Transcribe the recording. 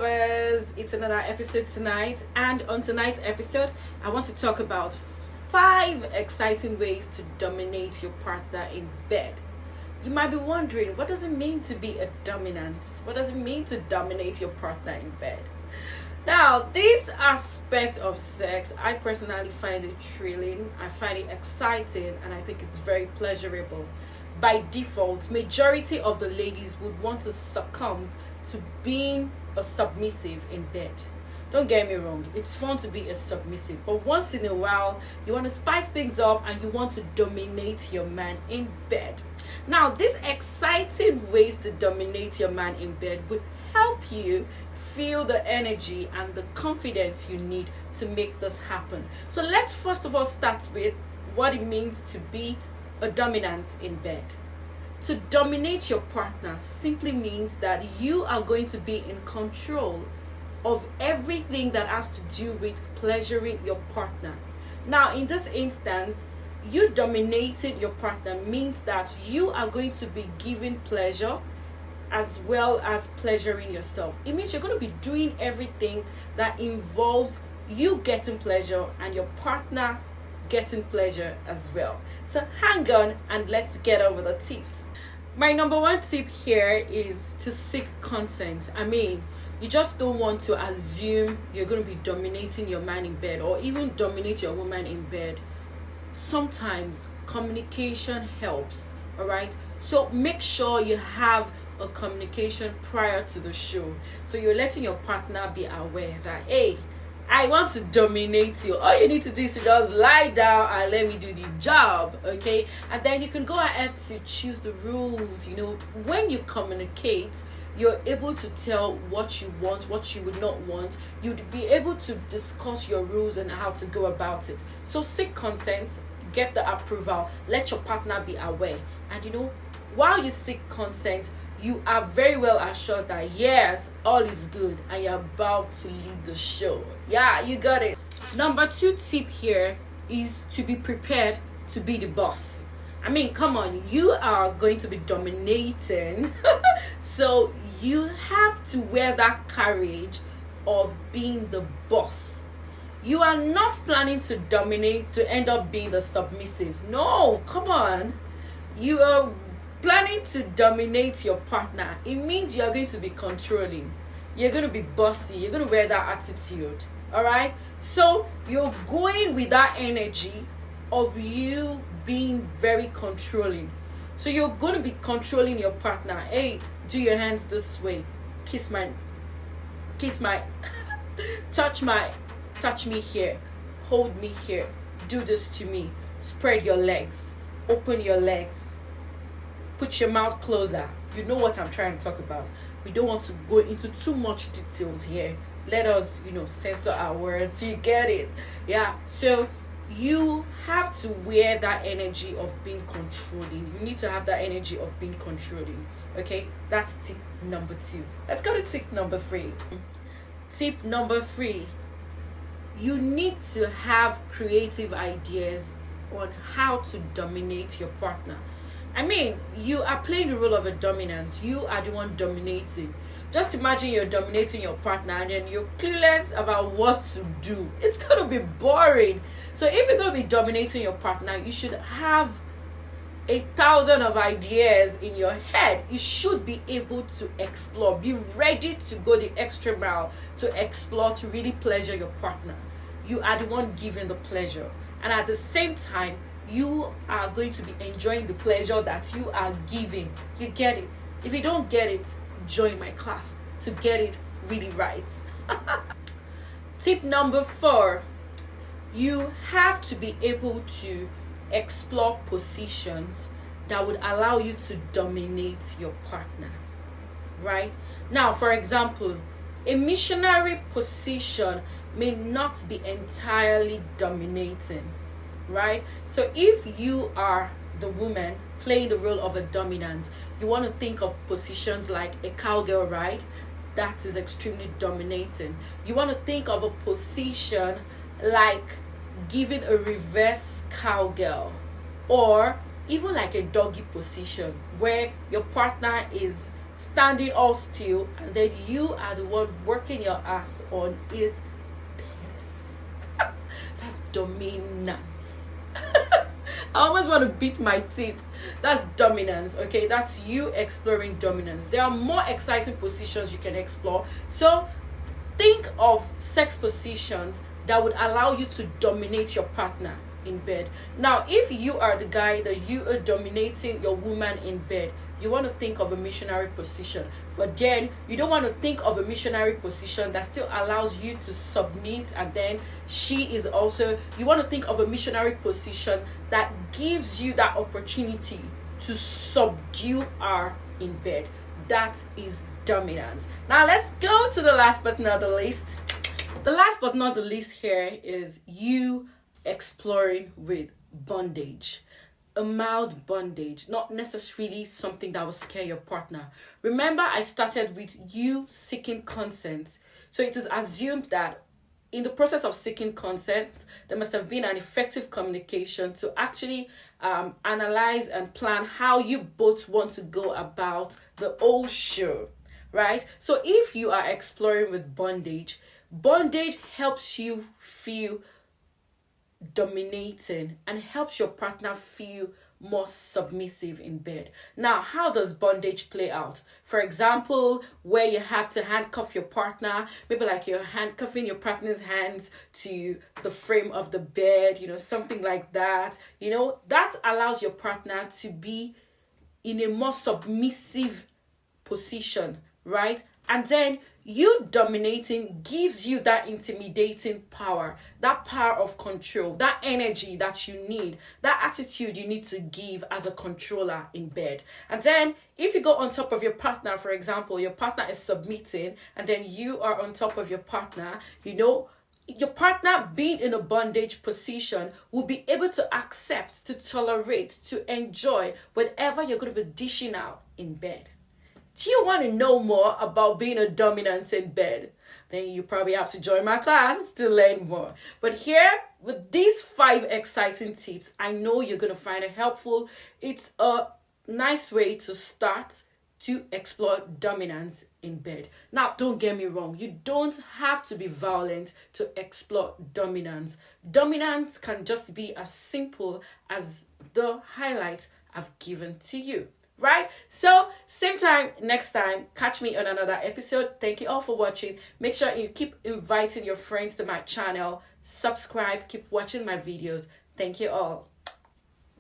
lovers, it's another episode tonight, and on tonight's episode I want to talk about 5 exciting ways to dominate your partner in bed. You might be wondering, what does it mean to be a dominant? What does it mean to dominate your partner in bed? Now, this aspect of sex, I personally find it thrilling, I find it exciting, and I think it's very pleasurable. By default, majority of the ladies would want to succumb to being a submissive in bed. Don't get me wrong, it's fun to be a submissive, but once in a while you want to spice things up and you want to dominate your man in bed. Now, these exciting ways to dominate your man in bed would help you feel the energy and the confidence you need to make this happen. So let's first of all start with what it means to be a dominant in bed. To dominate your partner simply means that you are going to be in control of everything that has to do with pleasuring your partner. Now, in this instance, you dominating your partner means that you are going to be giving pleasure as well as pleasuring yourself. It means you're going to be doing everything that involves you getting pleasure and your partner getting pleasure as well. So hang on and let's get on with the tips. My number one tip here is to seek consent. You just don't want to assume you're going to be dominating your man in bed or even dominate your woman in bed. Sometimes communication helps, all right? So make sure you have a communication prior to the show. So you're letting your partner be aware that, hey, I want to dominate you. All you need to do is to just lie down and let me do the job, okay? And then you can go ahead to choose the rules. When you communicate, you're able to tell what you want, what you would not want. You'd be able to discuss your rules and how to go about it. So seek consent, get the approval, let your partner be aware. And while you seek consent, you are very well assured that yes, all is good and you're about to lead the show. Yeah, you got it. Number 2 tip here is to be prepared to be the boss. Come on, you are going to be dominating. So you have to wear that courage of being the boss. You are not planning to dominate to end up being the submissive. No, come on. You are planning to dominate your partner. It means you're going to be controlling. You're going to be bossy. You're going to wear that attitude. All right? So you're going with that energy of you being very controlling. So you're going to be controlling your partner. Hey, do your hands this way. Kiss my touch me here. Hold me here. Do this to me. Spread your legs. Open your legs. Put your mouth closer. You know what I'm trying to talk about. We don't want to go into too much details here. Let us, censor our words. You get it? Yeah. So you have to wear that energy of being controlling. You need to have that energy of being controlling. Okay? That's tip number 2. Let's go to tip number 3. Tip number 3. You need to have creative ideas on how to dominate your partner. You are playing the role of a dominant. You are the one dominating. Just imagine you're dominating your partner and then you're clueless about what to do. It's going to be boring. So if you're going to be dominating your partner, you should have 1,000 of ideas in your head. You should be able to explore. Be ready to go the extra mile to explore, to really pleasure your partner. You are the one giving the pleasure. And at the same time, you are going to be enjoying the pleasure that you are giving. You get it? If you don't get it, join my class to get it really right. Tip number 4. You have to be able to explore positions that would allow you to dominate your partner. Right? Now, for example, a missionary position may not be entirely dominating. Right? So if you are the woman playing the role of a dominant, you want to think of positions like a cowgirl, right? That is extremely dominating. You want to think of a position like giving a reverse cowgirl, or even like a doggy position where your partner is standing all still, and then you are the one working your ass on his penis. That's dominance. I almost want to beat my teeth. That's dominance, okay? That's you exploring dominance. There are more exciting positions you can explore. So think of sex positions that would allow you to dominate your partner in bed. Now, if you are the guy that you are dominating your woman in bed, you want to think of a missionary position, but then you don't want to think of a missionary position that still allows you to submit, and then she is also, you want to think of a missionary position that gives you that opportunity to subdue her in bed. That is dominance. Now let's go to the last but not the least. The last but not the least here is you exploring with bondage. A mild bondage, not necessarily something that will scare your partner. Remember, I started with you seeking consent. So it is assumed that in the process of seeking consent, there must have been an effective communication to actually analyze and plan how you both want to go about the whole show, right? So if you are exploring with bondage, bondage helps you feel dominating and helps your partner feel more submissive in bed. Now, how does bondage play out? For example, where you have to handcuff your partner, maybe like you're handcuffing your partner's hands to the frame of the bed, something like that. That allows your partner to be in a more submissive position, right? And then you dominating gives you that intimidating power, that power of control, that energy that you need, that attitude you need to give as a controller in bed. And then if you go on top of your partner, for example, your partner is submitting and then you are on top of your partner, your partner being in a bondage position will be able to accept, to tolerate, to enjoy whatever you're going to be dishing out in bed. Do you want to know more about being a dominant in bed? Then you probably have to join my class to learn more. But here, with these 5 exciting tips, I know you're going to find it helpful. It's a nice way to start to explore dominance in bed. Now, don't get me wrong. You don't have to be violent to explore dominance. Dominance can just be as simple as the highlights I've given to you. Right? So, same time next time, catch me on another episode. Thank you all for watching. Make sure you keep inviting your friends to my channel. Subscribe, keep watching my videos. Thank you all.